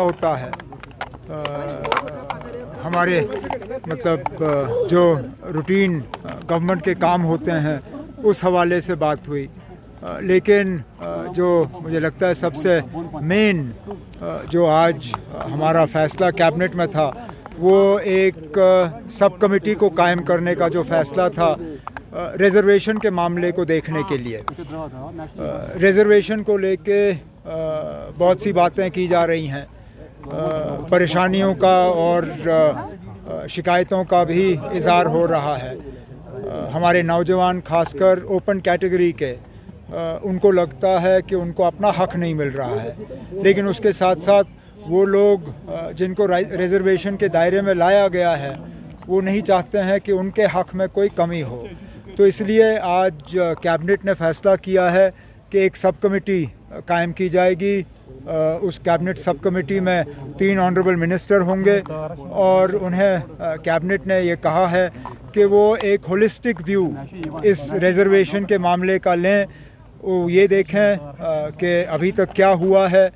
होता है हमारे जो रूटीन गवर्नमेंट के काम होते हैं उस हवाले से बात हुई, लेकिन जो मुझे लगता है सबसे मेन जो आज हमारा फैसला कैबिनेट में था वो एक सब कमेटी को कायम करने का जो फैसला था रिजर्वेशन के मामले को देखने के लिए। रिजर्वेशन को लेके बहुत सी बातें की जा रही हैं, परेशानियों का और शिकायतों का भी इज़हार हो रहा है। हमारे नौजवान खासकर ओपन कैटेगरी के उनको लगता है कि उनको अपना हक नहीं मिल रहा है, लेकिन उसके साथ साथ वो लोग जिनको रिजर्वेशन के दायरे में लाया गया है वो नहीं चाहते हैं कि उनके हक में कोई कमी हो। तो इसलिए आज कैबिनेट ने फैसला किया है कि एक सब कमेटी कायम की जाएगी। उस कैबिनेट सब कमेटी में 3 ऑनरेबल मिनिस्टर होंगे और उन्हें कैबिनेट ने ये कहा है कि वो एक होलिस्टिक व्यू इस रिजर्वेशन के मामले का लें, वो ये देखें कि अभी तक क्या हुआ है।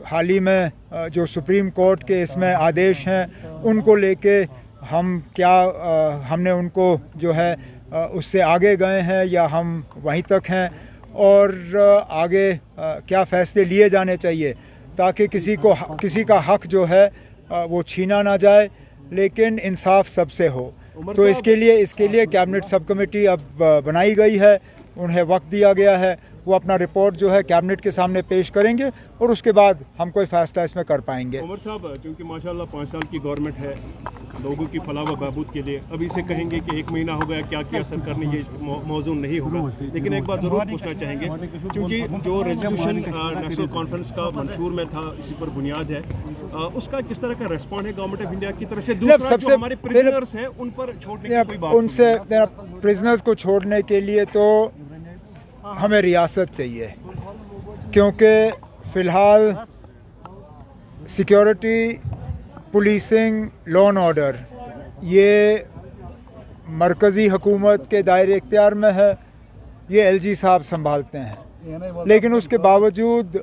हाल ही में जो सुप्रीम कोर्ट के इसमें आदेश हैं उनको लेके हमने उनको जो है उससे आगे गए हैं या हम वहीं तक हैं, और आगे क्या फ़ैसले लिए जाने चाहिए ताकि किसी का हक जो है वो छीना ना जाए, लेकिन इंसाफ सबसे हो। तो इसके लिए कैबिनेट सब कमेटी अब बनाई गई है, उन्हें वक्त दिया गया है, वो अपना रिपोर्ट जो है कैबिनेट के सामने पेश करेंगे और उसके बाद हम कोई फैसला इसमें कर पाएंगे। उमर साहब, क्योंकि माशाल्लाह 5 साल की गवर्नमेंट है लोगों की फलाह व बहबूद के लिए, अभी से कहेंगे कि 1 महीना हो गया क्या किया सरकार ने, ये मौजूद नहीं होगा। लेकिन एक बात ज़रूर पूछना चाहेंगे, क्योंकि जो रेजोल्यूशन नेशनल कॉन्फ्रेंस का मंशूर में था, इसी पर बुनियाद है, उसका किस तरह का रेस्पॉन्ड है गवर्नमेंट ऑफ इंडिया की तरफ से? दूसरा, जो हमारे प्रिजनर्स हैं उन पर छोड़ने की कोई बात उनसे प्रिजनर्स को छोड़ने के लिए तो हमें रियासत चाहिए, क्योंकि फ़िलहाल security, policing, law and order ये मरकज़ी हुकूमत के दायरे इख्तियार में है, ये एलजी साहब संभालते हैं। लेकिन उसके बावजूद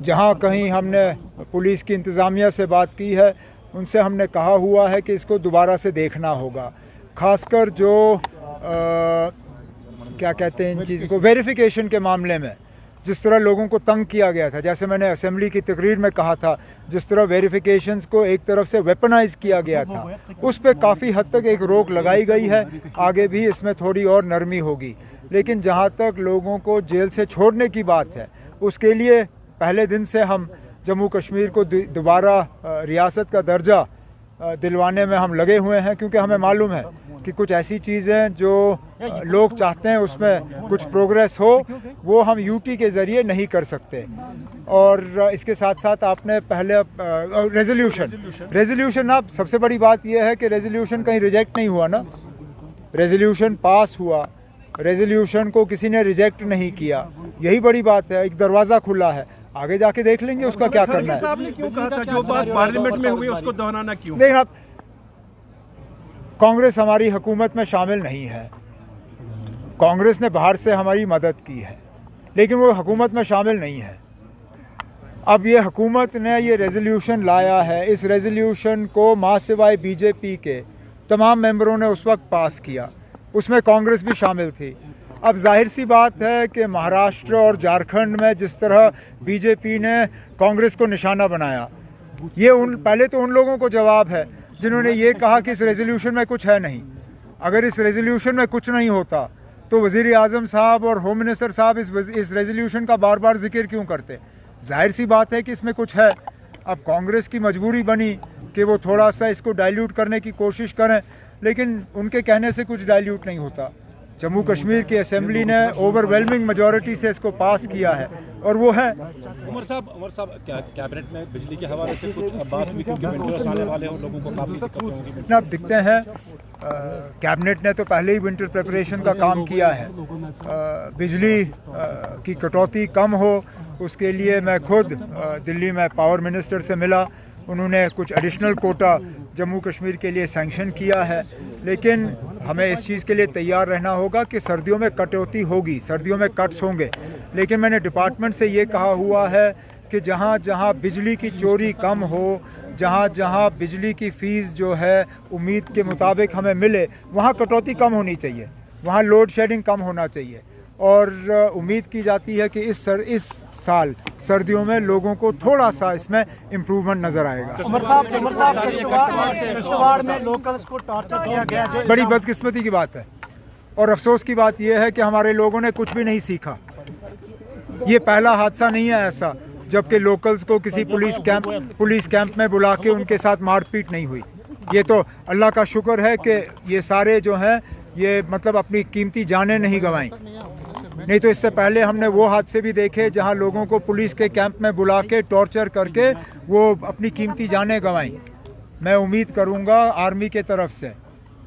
जहाँ कहीं हमने पुलिस की इंतज़ामिया से बात की है, उनसे हमने कहा हुआ है कि इसको दोबारा से देखना होगा, ख़ासकर जो क्या कहते हैं इन चीज़ को, वेरिफिकेशन के मामले में जिस तरह लोगों को तंग किया गया था, जैसे मैंने असेंबली की तकरीर में कहा था, जिस तरह वेरिफिकेशंस को एक तरफ से वेपनाइज किया गया था, उस पर काफ़ी हद तक एक रोक लगाई गई है। आगे भी इसमें थोड़ी और नरमी होगी, लेकिन जहाँ तक लोगों को जेल से छोड़ने की बात है, उसके लिए पहले दिन से हम जम्मू कश्मीर को दोबारा रियासत का दर्जा दिलवाने में हम लगे हुए हैं, क्योंकि हमें मालूम है कि कुछ ऐसी चीज़ें जो लोग चाहते हैं उसमें कुछ प्रोग्रेस हो, वो हम यूटी के ज़रिए नहीं कर सकते। और इसके साथ साथ आपने पहले रेजोल्यूशन अब सबसे बड़ी बात यह है कि रेजोल्यूशन कहीं रिजेक्ट नहीं हुआ ना, रेजोल्यूशन पास हुआ, रेजोल्यूशन को किसी ने रिजेक्ट नहीं किया, यही बड़ी बात है। एक दरवाज़ा खुला है, आगे जाके देख लेंगे उसका क्या करना है। साहब ने क्यों कहा था जो बात पार्लियामेंट में हुई उसको दोहराना क्यों? देखिए, आप कांग्रेस हमारी हुकूमत में शामिल नहीं है, कांग्रेस ने बाहर से हमारी मदद की है, लेकिन वो हुकूमत में शामिल नहीं है। अब ये हुकूमत ने ये रेजोल्यूशन लाया है, इस रेजोल्यूशन को मां सिवाय बीजेपी के तमाम मेंबरों ने उस वक्त पास किया, उसमें कांग्रेस भी शामिल थी। अब जाहिर सी बात है कि महाराष्ट्र और झारखंड में जिस तरह बीजेपी ने कांग्रेस को निशाना बनाया, ये पहले तो उन लोगों को जवाब है जिन्होंने ये कहा कि इस रेजोल्यूशन में कुछ है नहीं। अगर इस रेजोल्यूशन में कुछ नहीं होता तो वज़ीर आज़म साहब और होम मिनिस्टर साहब इस रेजोल्यूशन का बार बार जिक्र क्यों करते? जाहिर सी बात है कि इसमें कुछ है। अब कांग्रेस की मजबूरी बनी कि वो थोड़ा सा इसको डाइल्यूट करने की कोशिश करें, लेकिन उनके कहने से कुछ डाइल्यूट नहीं होता। जम्मू कश्मीर की असेंबली ने ओवरवेलमिंग मेजॉरिटी से इसको पास किया है और वो है। उमर साहब कैबिनेट में बिजली के हवाले से कुछ बात हुई, क्योंकि विंटर्स आने वाले हैं और लोगों को काफ़ी दिक्कतें होंगी। अब दिखते हैं, कैबिनेट ने तो पहले ही विंटर प्रिपरेशन का काम किया है। बिजली की कटौती कम हो उसके लिए मैं खुद दिल्ली में पावर मिनिस्टर से मिला, उन्होंने कुछ एडिशनल कोटा जम्मू कश्मीर के लिए सैंक्शन किया है, लेकिन हमें इस चीज़ के लिए तैयार रहना होगा कि सर्दियों में कटौती होगी, सर्दियों में कट्स होंगे। लेकिन मैंने डिपार्टमेंट से ये कहा हुआ है कि जहाँ जहाँ बिजली की चोरी कम हो, जहाँ जहाँ बिजली की फ़ीस जो है उम्मीद के मुताबिक हमें मिले, वहाँ कटौती कम होनी चाहिए, वहाँ लोड शेडिंग कम होना चाहिए। और उम्मीद की जाती है कि इस साल सर्दियों में लोगों को थोड़ा सा इसमें इम्प्रूवमेंट नज़र आएगा। किश्तवाड़ में लोकल्स को टॉर्चर किया गया, जो बड़ी बदकिस्मती की बात है और अफसोस की बात यह है कि हमारे लोगों ने कुछ भी नहीं सीखा। ये पहला हादसा नहीं है ऐसा जबकि लोकल्स को किसी पुलिस कैंप में बुला के उनके साथ मारपीट नहीं हुई। ये तो अल्लाह का शुक्र है कि ये सारे जो हैं ये मतलब अपनी कीमती जानें नहीं गंवाई, नहीं तो इससे पहले हमने वो हादसे भी देखे जहां लोगों को पुलिस के कैंप में बुला के टॉर्चर करके वो अपनी कीमती जानें गंवाई। मैं उम्मीद करूंगा आर्मी के तरफ से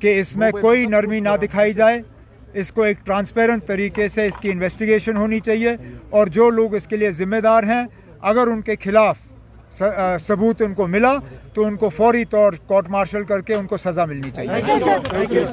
कि इसमें कोई नरमी ना दिखाई जाए, इसको एक ट्रांसपेरेंट तरीके से इसकी इन्वेस्टिगेशन होनी चाहिए और जो लोग इसके लिए ज़िम्मेदार हैं अगर उनके खिलाफ सबूत उनको मिला तो उनको फौरी तौर कोर्ट मार्शल करके उनको सज़ा मिलनी चाहिए।